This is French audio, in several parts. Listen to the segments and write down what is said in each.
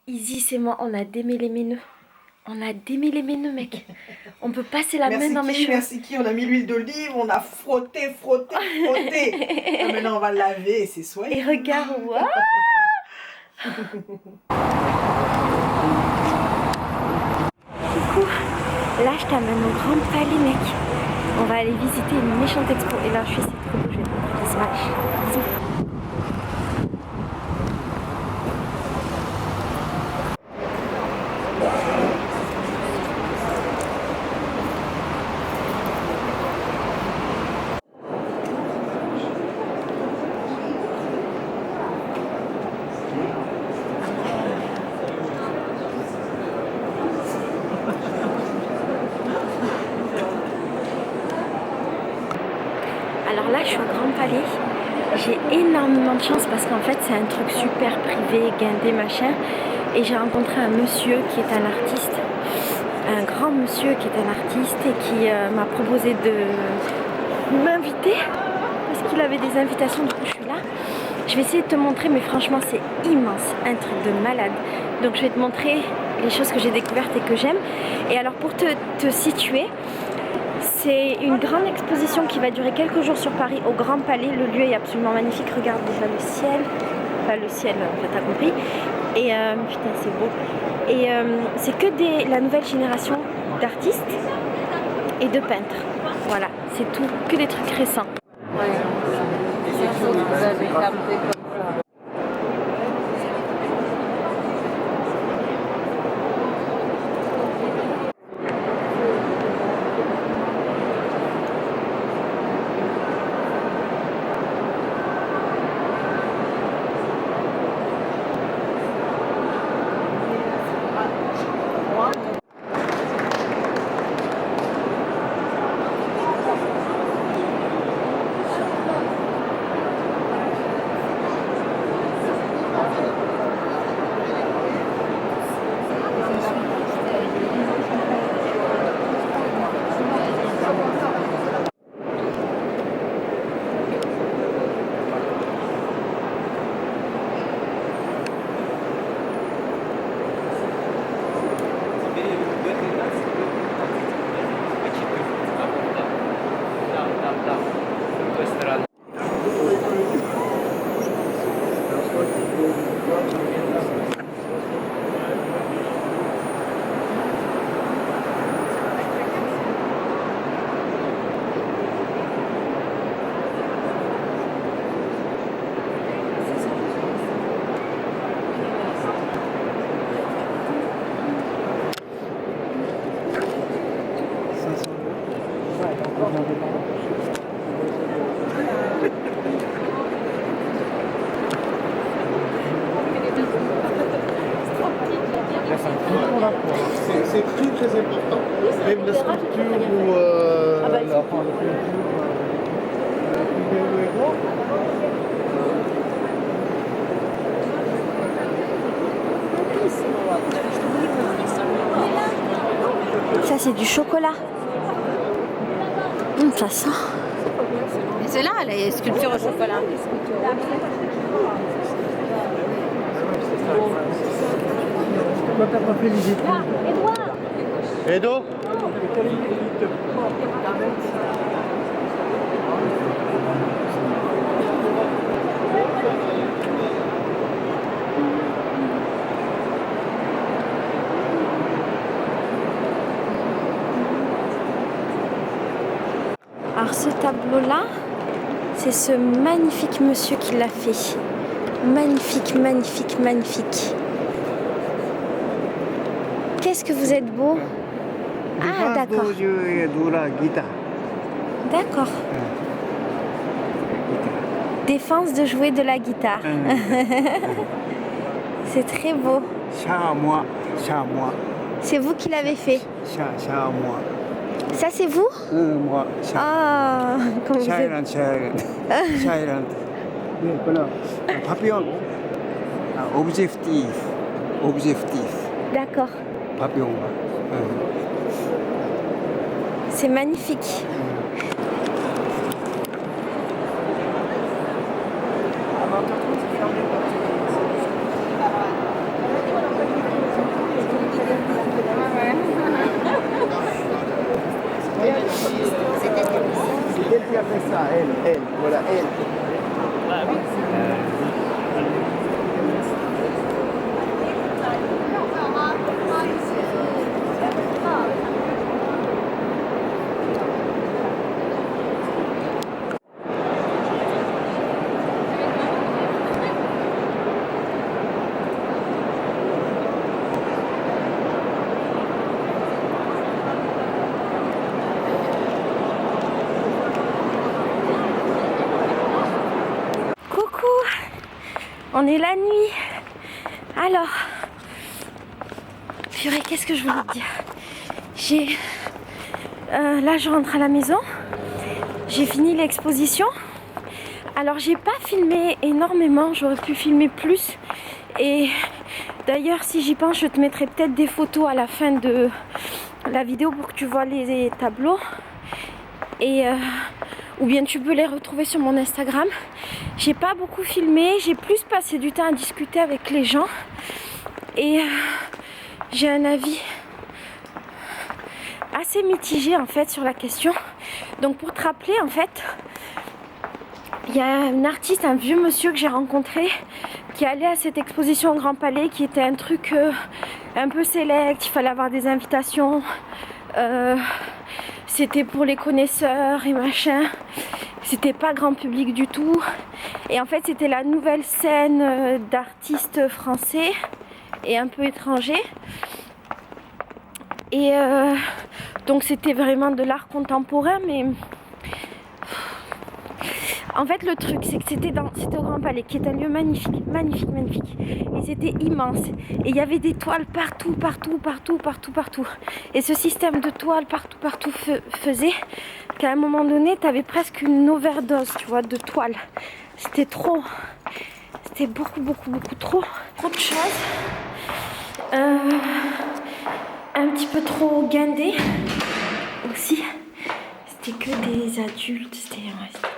Isis et moi, on a démêlé mes nœuds. On a démêlé mes nœuds, mec. On peut passer la main dans mes cheveux. Merci qui, on a mis l'huile d'olive, on a frotté. Ah, maintenant on va laver, c'est soyeux. Et regarde, waouh. Du coup, là je t'amène au Grand Palais, mec. On va aller visiter une méchante expo. Et là je suis, c'est trop beau, je vais te montrer des images. Bisous. Alors là, je suis au Grand Palais. J'ai énormément de chance parce qu'en fait, c'est un truc super privé, guindé, machin. Et j'ai rencontré un monsieur qui est un artiste, un grand monsieur qui est un artiste et qui m'a proposé de m'inviter parce qu'il avait des invitations. Du coup, je suis là. Je vais essayer de te montrer, mais franchement, c'est immense, un truc de malade. Donc, je vais te montrer les choses que j'ai découvertes et que j'aime. Et alors, pour te situer, c'est une grande exposition qui va durer quelques jours sur Paris au Grand Palais. Le lieu est absolument magnifique. Regarde déjà le ciel. Enfin le ciel, t'as compris. Et putain c'est beau. Et c'est que la nouvelle génération d'artistes et de peintres. Voilà, c'est tout. Que des trucs récents. Ouais, c'est ça, vous avez capté comme ça. C'est très important. Même la sculpture ou la peinture. Ça c'est du chocolat. Ça sent. Et c'est là les sculptures au chocolat. Pourquoi t'as pas fait les études? Edo? Alors ce tableau-là, c'est ce magnifique monsieur qui l'a fait. Magnifique, magnifique, magnifique. Qu'est-ce que vous êtes beau. Ah d'accord. D'accord. Défense de jouer de la guitare. C'est très beau. C'est vous qui l'avez fait. Ça c'est vous? Moi. Ah, comment vous êtes... Silent. Papillon. Objectif. D'accord. Papillon. C'est magnifique. ça, elle, voilà, elle. Coucou, on est la nuit. Alors, purée, qu'est-ce que je voulais te dire? Là, je rentre à la maison. J'ai fini l'exposition. Alors, j'ai pas filmé énormément. J'aurais pu filmer plus. Et d'ailleurs, si j'y pense, je te mettrai peut-être des photos à la fin de la vidéo pour que tu vois les tableaux. Et ou bien tu peux les retrouver sur mon Instagram. J'ai pas beaucoup filmé, j'ai plus passé du temps à discuter avec les gens et j'ai un avis assez mitigé en fait sur la question. Donc pour te rappeler, en fait, il y a un artiste, un vieux monsieur que j'ai rencontré qui allait à cette exposition au Grand Palais, qui était un truc un peu sélect, il fallait avoir des invitations, c'était pour les connaisseurs et machin, c'était pas grand public du tout. Et en fait c'était la nouvelle scène d'artistes français et un peu étrangers. Et donc c'était vraiment de l'art contemporain, mais en fait le truc c'est que c'était au Grand Palais, qui est un lieu magnifique, magnifique, magnifique. Et c'était immense. Et il y avait des toiles partout, partout, partout, partout, partout. Et ce système de toiles partout, partout faisait qu'à un moment donné, tu avais presque une overdose, tu vois, de toiles. C'était trop. C'était beaucoup, beaucoup, beaucoup trop. Trop de choses. Un petit peu trop guindé aussi. C'était que des adultes, c'était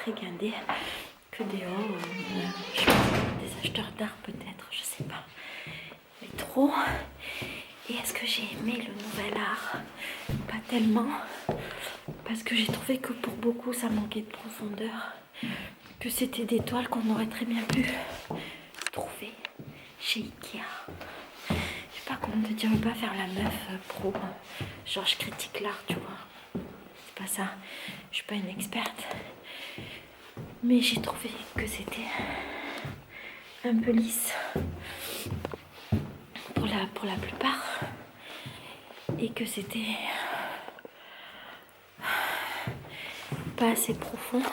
très guindé. Que des je sais pas, des acheteurs d'art peut-être, je sais pas. Mais trop. Et est-ce que j'ai aimé le nouvel art? Pas tellement. Parce que j'ai trouvé que pour beaucoup ça manquait de profondeur. Que c'était des toiles qu'on aurait très bien pu trouver chez Ikea. Je sais pas comment te dire, je veux pas faire la meuf pro. Genre je critique l'art, tu vois. C'est pas ça. Je suis pas une experte. Mais j'ai trouvé que c'était un peu lisse pour la plupart. Et que c'était pas assez profond.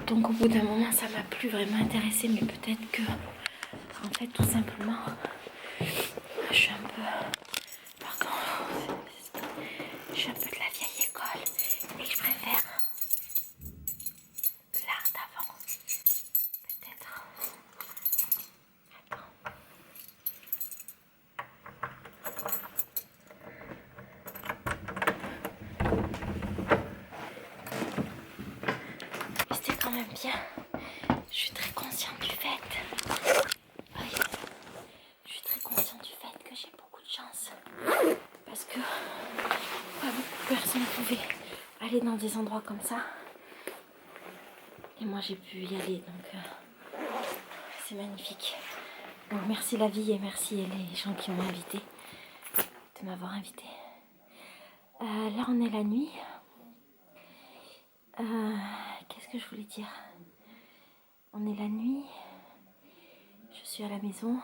Donc au bout d'un moment ça m'a plus vraiment intéressée, mais peut-être que en fait tout simplement je suis un peu, pardon, je suis un peu de la vieille école et que je préfère l'art d'avant, peut-être. Attends. Mais c'était quand même bien. Je suis très consciente du fait. Oui. Je suis très consciente du fait que j'ai beaucoup de chance. Parce que pas beaucoup de personnes pouvaient aller dans des endroits comme ça. Et moi j'ai pu y aller, donc c'est magnifique. Donc merci la vie et merci les gens qui m'ont invité de m'avoir invité. Là on est la nuit. Qu'est-ce que je voulais dire? On est la nuit. Je suis à la maison.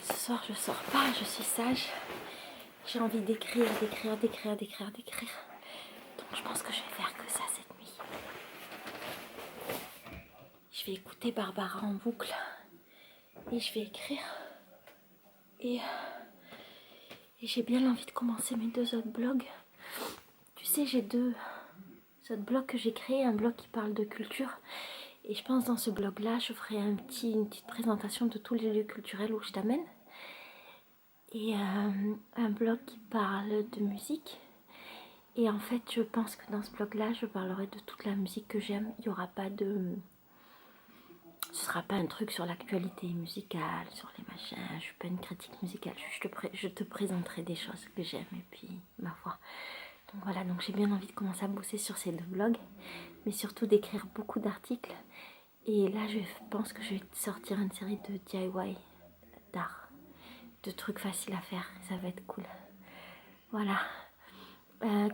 Ce soir je sors pas, je suis sage. J'ai envie d'écrire. Donc je pense que je vais faire que ça cette nuit. Je vais écouter Barbara en boucle. Et je vais écrire. Et j'ai bien envie de commencer mes 2 autres blogs. Tu sais, j'ai 2 autres blogs que j'ai créés. Un blog qui parle de culture. Et je pense dans ce blog-là, je ferai une petite présentation de tous les lieux culturels où je t'amène. Et un blog qui parle de musique. Et en fait, je pense que dans ce blog-là, je parlerai de toute la musique que j'aime. Il n'y aura pas de... Ce sera pas un truc sur l'actualité musicale, sur les machins. Je suis pas une critique musicale. Je te présenterai des choses que j'aime et puis ma foi. Donc voilà, donc j'ai bien envie de commencer à bosser sur ces 2 blogs. mais surtout d'écrire beaucoup d'articles. Et là, je pense que je vais sortir une série de DIY d'art, de trucs faciles à faire. Ça va être cool. Voilà.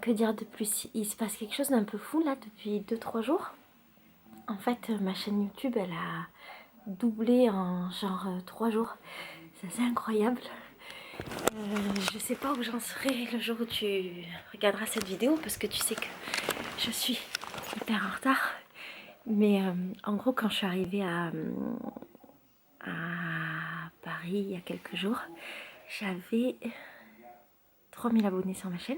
Que dire de plus? Il se passe quelque chose d'un peu fou là depuis 2-3 jours. En fait, ma chaîne YouTube, elle a doublé en genre 3 jours. Ça, c'est incroyable. Je sais pas où j'en serai le jour où tu regarderas cette vidéo parce que tu sais que je suis hyper en retard. Mais en gros, quand je suis arrivée à Paris il y a quelques jours, j'avais 3000 abonnés sur ma chaîne.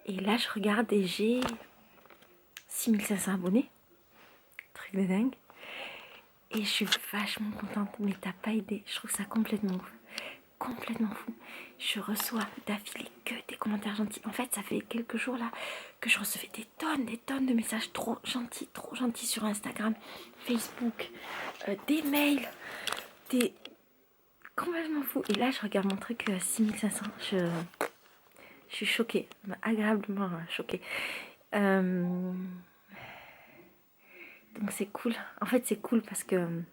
Et là, je regarde et j'ai 6500 abonnés. Truc de dingue. Et je suis vachement contente, mais t'as pas idée. Je trouve ça complètement ouf. Complètement fou. Je reçois d'affilée que des commentaires gentils. En fait, ça fait quelques jours là que je recevais des tonnes de messages trop gentils sur Instagram, Facebook, des mails, des... complètement fou. Et là, je regarde mon truc 6500. Je suis choquée, agréablement choquée. Donc c'est cool. En fait, c'est cool parce que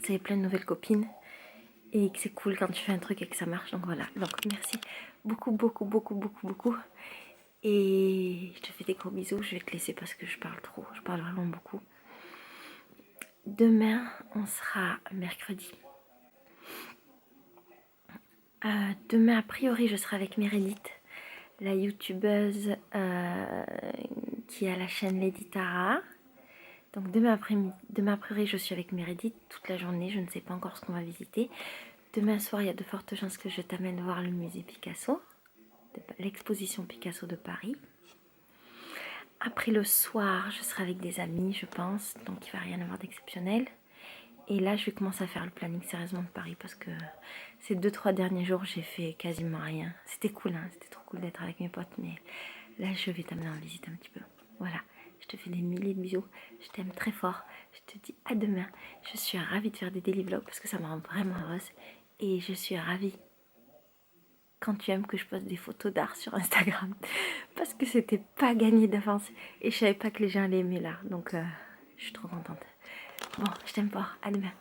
ça fait plein de nouvelles copines. Et que c'est cool quand tu fais un truc et que ça marche. Donc voilà. Donc merci beaucoup. Et je te fais des gros bisous. Je vais te laisser parce que je parle trop. Je parle vraiment beaucoup. Demain, on sera mercredi. Demain, a priori, je serai avec Meredith, la youtubeuse qui a la chaîne Lady Tara. Donc demain, a priori, je suis avec Meredith toute la journée. Je ne sais pas encore ce qu'on va visiter. Demain soir, il y a de fortes chances que je t'amène voir le musée Picasso, l'exposition Picasso de Paris. Après le soir, je serai avec des amis, je pense, donc il ne va rien avoir d'exceptionnel. Et là, je vais commencer à faire le planning sérieusement de Paris parce que ces 2-3 derniers jours, j'ai fait quasiment rien. C'était cool, hein, c'était trop cool d'être avec mes potes, mais là, je vais t'amener en visite un petit peu. Voilà, je te fais des milliers de bisous, je t'aime très fort, je te dis à demain. Je suis ravie de faire des daily vlogs parce que ça me rend vraiment heureuse. Et je suis ravie quand tu aimes que je poste des photos d'art sur Instagram parce que c'était pas gagné d'avance et je savais pas que les gens allaient aimer l'art, donc je suis trop contente. Bon, je t'aime fort, à demain.